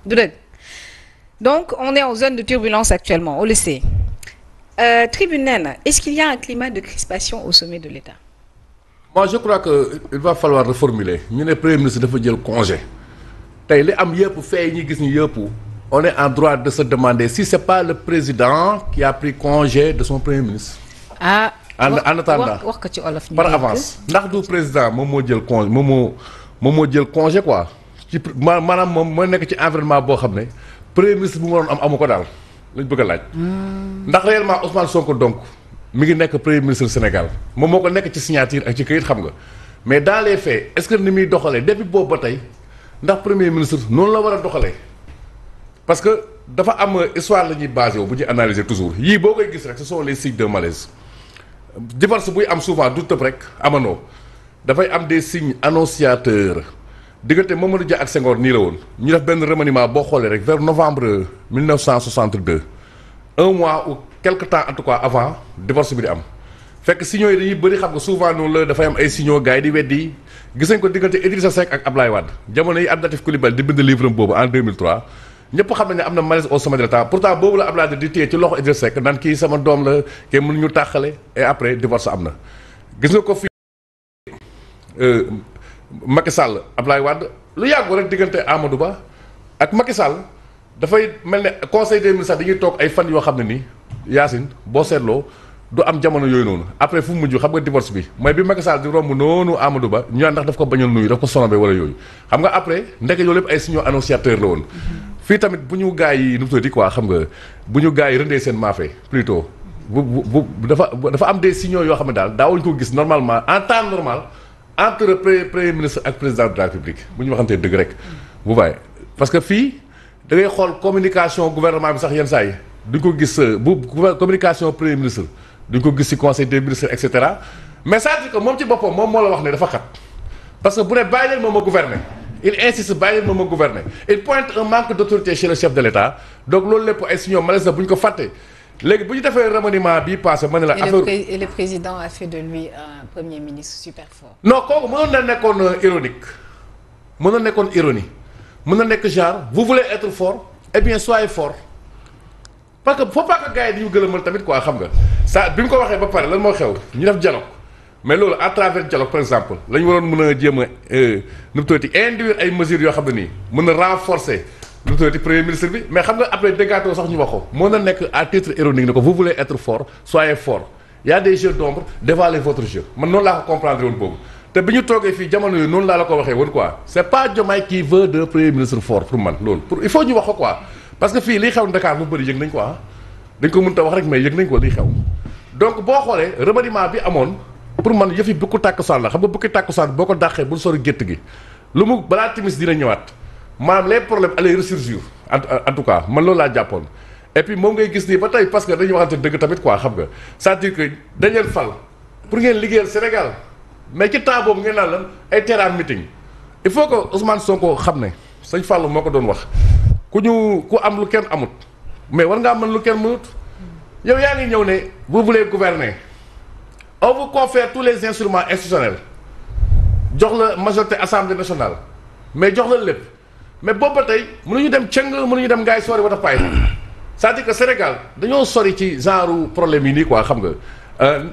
du dëgg donc on est en zone de turbulence actuellement on le sait Tribune nee na est-ce qu'il y a un climat de crispation au sommet de l'État? Moi je crois que il va falloir reformuler ñu ne premier ministre dafa jël congé tey li am yëpp fee ñi gis ñu yëpp on est en droit de se demander si c'est pas le président qui a pris congé de son premier ministre. ah en attendant wax ko ci olof par avance ndax du président moom moo jël congé moom moo jël congé quoi ci maanaam moom mooy nekk ci environnement boo xam ne premier ministre bu mu waroon am amu ko daal lañ bëgg a laaj. ndax réellement Ousmane Sonko donc mi ngi nekk premier ministre Sénégal moom moo ko nekk ci signature ak ci këyit xam nga mais dans les faits est-ce que ni muy doxalee depuis boobu ba tey ndax premier ministre noonu la war a doxalee parce que dafa am histoire la ñuy basé wu bu ñuy analyser toujours yii boo koy gis rek ce sont les signes de malaise. divorce buy am souvent du tëb rek amanoo dafay am des signes annonciateurs diggante Mamadou Dia ak Senghor nii la woon ñu def benn remaniement boo xoolee rek vers novembre 1962 un mois ou quelque temps en tout cas avant divorce bi di am fekk signaux yi dañuy bëri xam nga souvent noonu la dafay am ay signaux gars yi di weddi gis nañ ko diggante Idrissa Seck ak Ablaye Wade jamono yi Abdou Latif Coulibaly di bind livre boobu en 2003 ñëpp xam nañ ne am na malaise au sommet de l'État pourtant boobu la Ablaye di téye ci loxo Idrissa Seck naan kii sama doom la kii mënuñu tàqale et après divorce am na gis nga ko fi Macky Sall Ablaye Wade lu yàggu rek diggante Amadou Ba ak Macky Sall dafay mel ne conseil des ministres dañuy toog ay fan yoo xam ne nii Yacine boo seetloo du am jamono yooyu noonu après fu mu mujj xam nga divorce bi mooy bi Macky Sall di romb noonu Amadou Ba ñu naan ndax daf ko bañoon nuyu daf ko sonobe wala yooyu xam nga après ndeke yoolu lépp ay signaux annonciateurs la woon fii tamit bu ñu gars yi nu mu tuddati quoi xam nga bu ñu gars yi rendee seen maafe plutôt bu dafa am des signaux yoo xam ne daal daawuñu ko gis normalement en temps normal entre premier ministre ak président de la République bu ñu waxantee dëgg rek bu bàyyi parce que fii da ngay xool communication gouvernement bi sax yenn saa yi duñ ko gis bu communication premier ministre duñ ko gis ci conseil des ministres et cetera mais c'est-à-dire que moom ci boppam moom moo la wax ne dafa xat parce que bu ne bàyyi leen moom ma gouverner il insiste bàyyi leen moom ma gouverner il pointe un manque d'autorité chez le chef de l'État donc loolu lépp ay signaux malaise la bu ñu ko fàtte léegi bu ñu defee remaniement bii passé ma ne la affaire et le président a fait de lui un premier ministre super fort. non kooku mënoon na nekkoon ironique mënoon na nekkoon ironie mën na nekk genre vous voulez être fort eh bien soyez fort parce que faut pas que gars yi di ñu gëlëmal tamit quoi xam nga ça bi mu ko waxee ba pare lan moo xew ñu def dialogue mais loolu à travers dialogue par exemple la ñu waroon mën a jéem a nu mu tuddati induire ay mesures yoo xam ne nii mën na renforcer nu mu tuddati premier ministre bi mais xam nga après déggaatoo sax ñu wax ko mën na nekk à titre ironique ne ko vous voulez être fort soyez fort y a des jeux d'ombre dévalez votre jeu man noonu laa ko comprendre woon boobu te bi ñu toogee fii jamono yooyu noonu laa la ko waxee woon quoi c'est pas Diomaye qui veut de premier ministre fort pour man loolu pour il faut ñu wax ko quoi parce que fii liy xew Dakar lu bëri yëg nañ ko ah dañ ko mënta wax rek mais yëg nañ ko liy xew donc boo xoolee remaniement bi amoon pour man yëf yi bukki tàkkusaan la xam nga bukki tàkkusaan boo ko dàqee bul sori gétt gi lu mu balaa timis dina ñëwaat maanaam les problèmes allaient ressurgir en tout cas man loolu laa jàppoon et puis moom ngay gis nii ba tey parce que dañuy waxante dëgg tamit quoi xam nga c'est-à-dire que dañ leen fal pour ngeen liggéeyal Sénégal mais ci temps boobu ngeen naan lan ay terrain meeting il faut que Ousmane Sonko xam ne sëñ Fallou moo ko doon wax ku am lu kenn amut mais war ngaa mën lu kenn mënut yow yaa ngi ñëw ne vous voulez gouverner on vous confère tous les instruments institutionnels jox la majorité assemblée nationale mais jox la lépp mais boobu ba tey mënuñu dem cëng mënuñu dem ngaay sori wata paay c'est-à-dire que Sénégal dañoo sori ci genre problème yi nii quoi xam nga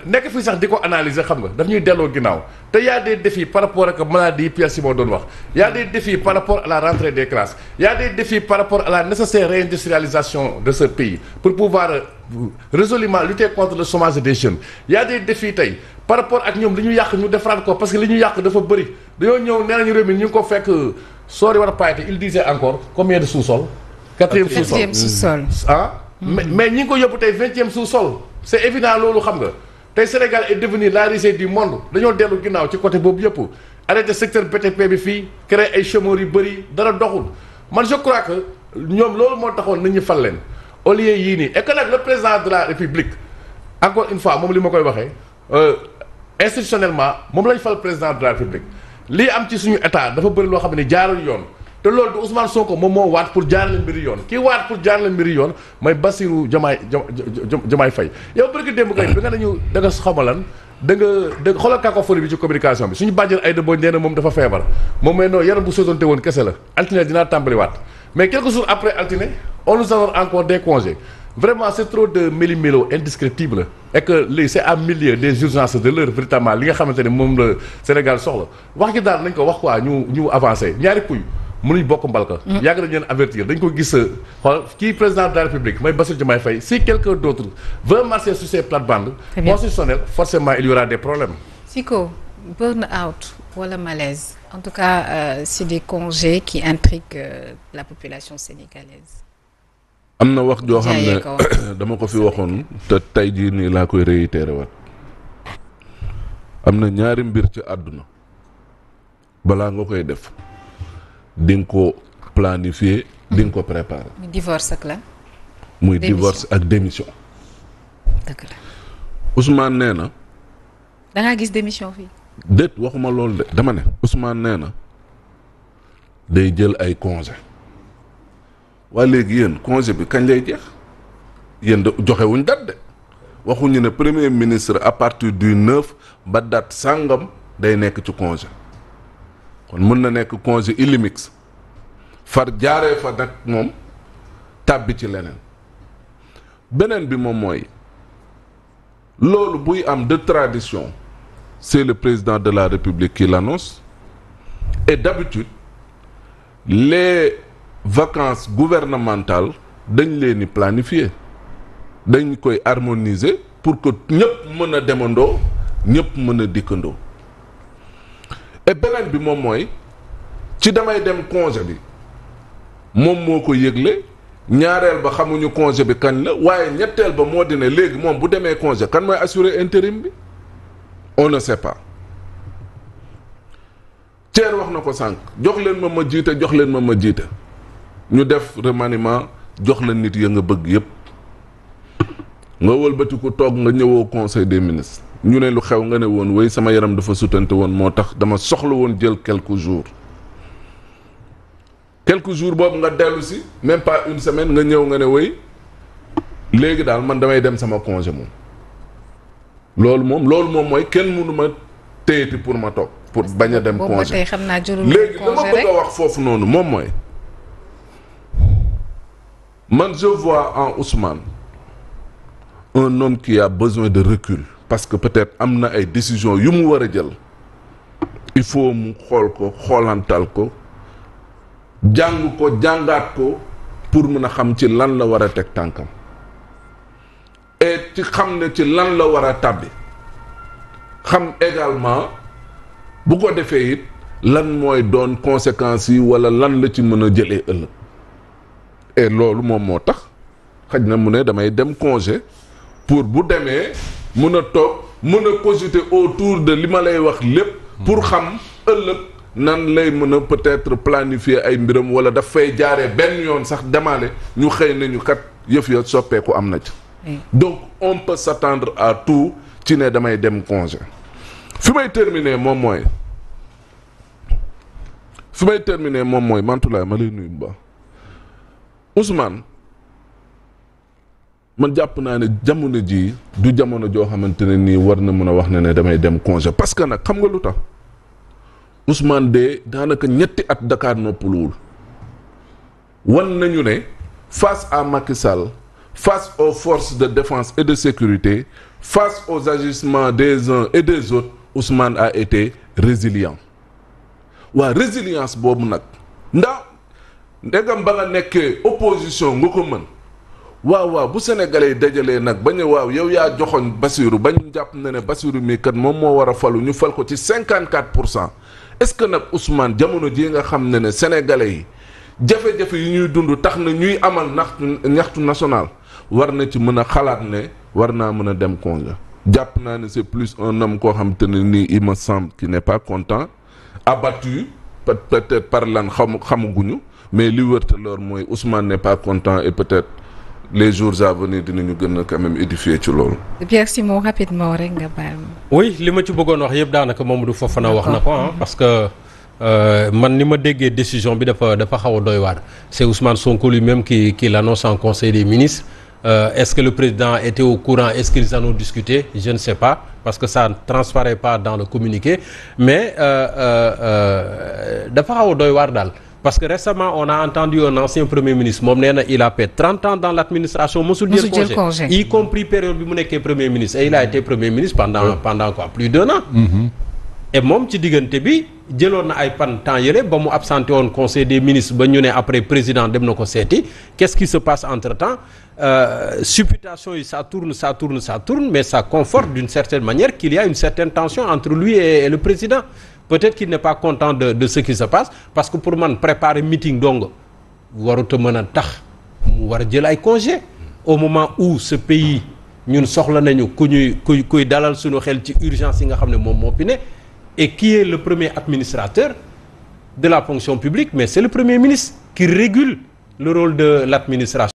nekk fii sax di ko analyser xam nga daf ñuy delloo ginnaaw te y a des défis par rapport ak maladie yi Pierre Simon doon wax y a des défis par rapport à la rentrée des classes y a des défis par rapport à la nécessaire réindustrialisation de ce pays pour pouvoir résolument lutter contre le chômage des jeunes y a des défis tey par rapport ak ñoom li ñu yàq ñu defaraat ko parce que li ñu yàq dafa bëri dañoo ñëw nee nañu réew mi ñu ngi ko fekk soori war a paayte il disait encore combien de sous-sol quatrième sous-sol ah mais ñi ngi ko yóbbu tey 20e sous-sol c'est évident loolu xam nga tey Sénégal est devenu la risée du monde dañoo dellu ginnaaw ci côté boobu yëpp arrêté secteur BTP bi fii créé ay chômeurs yu bëri dara doxul man je crois que ñoom loolu moo taxoon nit ñi fal leen au lieu yii nii et que nag le président de la République encore une fois moom li ma koy waxee institutionnellement moom lañ fal président de la République lii am ci suñu état dafa bëri loo xam ne jaarul yoon te loolu du Ousmane Sonko moom moo waat pour jaarale mbiri yoon kii waat pour jaarale mbiri yoon mooy Bassirou Diomaye Faye yow bëri démb kay bi nga nañu da nga xamalan da nga xoolal cacophonie bi ci communication bi suñu bàjjal ay dëboo nee na moom dafa feebar moom mooy non yaram bu sosante woon kese la altine dinaa tàmbaliwaat mais quelques jours après altine on nous annonce encore des congés vraiment c'est trop de méli-mélo indescriptible et que léegi c'est à milieu des urgences de l'heure véritablement li nga xamante ne moom la Sénégal soxla wax ji daal nañ ko wax quoi ñu avancé ñaari kuy mënuñ bokk mbalka yàgg nañ leen avertir dañ ko gis xool kii président de la République mooy Bassirou Diomaye Faye si quelqu'un d'autre veut marcher sur ces plates-bandes constitutionnelles forcément il y aura des problèmes. Siko, burn-out wala malaise en tout cas c'est des congés qui intriguent la population sénégalaise. am na wax joo xam ne dama ko fi waxoon te tey jii nii laa koy réitéré waat am na ñaari mbir ci àdduna balaa nga koy def di nga ko planifier di nga ko préparer. muy divorce ak la. muy divorce ak démission. dëgg la. Ousmane nee na. da ngaa gis démission fii. déet waxuma loolu de dama ne Ousmane nee na day jël ay congé waaye léegi yéen congé bi kañ lay jeex yéen de joxewuñ date de waxuñu ne premier ministre à partir du 9 ba date sàngam day nekk ci congé kon mën na nekk congé illimix far jaaree fa nag moom tàbbi ci leneen beneen bi moom mooy loolu buy am de tradition c'est le président de la République qui l'annonce et d'habitude les vacances gouvernementales dañ leen di planifier dañ koy harmoniser pour que ñëpp mën a demandoo ñëpp mën a dikkandoo et beneen bi moom mooy ci damay dem congé bi moom moo ko yëgle ñaareel ba xamuñu congé bi kañ la waaye ñetteel ba moo di ne léegi moom bu demee congé kan mooy assurer intérim bi on ne sait pas Thier wax na ko sànq jox leen ma jiite jox leen ma jiite ñu def remaniement jox la nit ya nga bëgg yépp nga wëlbatiku toog nga ñëwoo conseil des ministres ñu ne lu xew nga ne woon wéy sama yaram dafa sutante woon moo tax dama soxla woon jël quelques jours boobu nga dellu si même pas une semaine nga ñëw nga ne wéy léegi daal man damay dem sama congé moom loolu moom mooy kenn mënu ma téyeti pour ma toog pour bañ a dem congé léegi dama bëgg a wax foofu noonu moom mooy man je vois en Ousmane un homme qui a besoin de recul parce que peut-être am na ay décisions yu mu war a jël il faut mu xool ko xoolantal ko jàng ko jàngaat ko pour mën a xam ci lan la war a teg tànkam et ci xam ne ci lan la war a tàbbi xam également bu ko defee it lan mooy doon conséquences yi walla lan la ci mën a jëlee ëllëg et loolu moom moo tax xaj na mu ne damay dem congé pour bu demee mun a toog mun a cogiter autour de li ma lay wax lépp pour xam ëllëg nan lay mën a peut-être planifier ay mbiram wala daf fay jaaree benn yoon sax demaale ñu xëy nañu kat yëf ya soppeeku am na ci donc on peut s'attendre à tout ci ne damay dem congé fi may terminer moom mooy Mantoulaye ma lay nuyu bu baax Ousmane man jàpp naa ne jamono jii du jamono joo xamante ne nii war na mën a wax ne damay dem congé parce que nag xam nga lu tax Ousmane de daanaka ñetti at Dakar noppaluwul wan nañu ne face à Macky Sall face aux forces de défense et de sécurité face aux agissements des uns et des autres Ousmane a été résilient waa résilience boobu nag ndax ndegam ba nga nekkee opposition nga ko mën waaw bu sénégalais yi dajalee nag bañ a waaw yow yaa joxoñ Bassirou bañ jàpp ne Bassirou mii kat moom moo war a falu ñu fal ko ci 54% est-ce que nag Ousmane jamono jii nga xam ne sénégalais yi jafe-jafe yi ñuy dund tax na ñuy amal ñaxtu national war na ci mën a xalaat ne war naa mën a dem congé jàpp naa ne c'est plus un homme koo xam te ne nii il me semble qu'il n'est pas content abattu peut-être par lan xamaguñu mais li wërta loor mooy Ousmane n'est pas content et peut-être les jours à venir dinañu gën a quand même édifier ci loolu. Pierre Simon rapidement rek nga baal ma. oui li ma ci bëggoon wax yëpp daanaka Mamadou Fofana wax na ko parce que man ni ma déggee décision bi dafa xaw a doy waar. c'est Ousmane Sonko lui-même qui l'annonce en conseil des ministres est-ce que le président était au courant est-ce qu'ils en ont discuté je ne sais pas parce que ça ne transparaît pas dans le communiqué mais dafa xaw a doy waar daal. parce que récemment on a entendu un ancien premier ministre moom nee na il a fait 30 ans dans l'administration mosul jël congé y compris période bi mu nekkee premier ministre et il a été premier ministre pendant quoi plus d'1 an. Et moom ci diggante bi jëloon na ay pan temps yële ba mu absenté woon conseil des ministres ba ñu ne après président dem na ko seeti qu'est-ce qui se passe entre-temps supputation yi ça tourne mais ça conforte d'une certaine manière qu'il y a une certaine tension entre lui et le président. Peut-être qu'il n'est pas content de ce qui se passe parce que pour man préparer meeting donc warut a mën a tax mu war a jël ay congé au moment où ce pays ñun soxla nañu kuy dalal suñu xel ci urgence yi nga xam ne moom moo fi ne et qui est le premier administrateur de la fonction publique mais c'est le premier ministre qui régule le rôle de l'administration.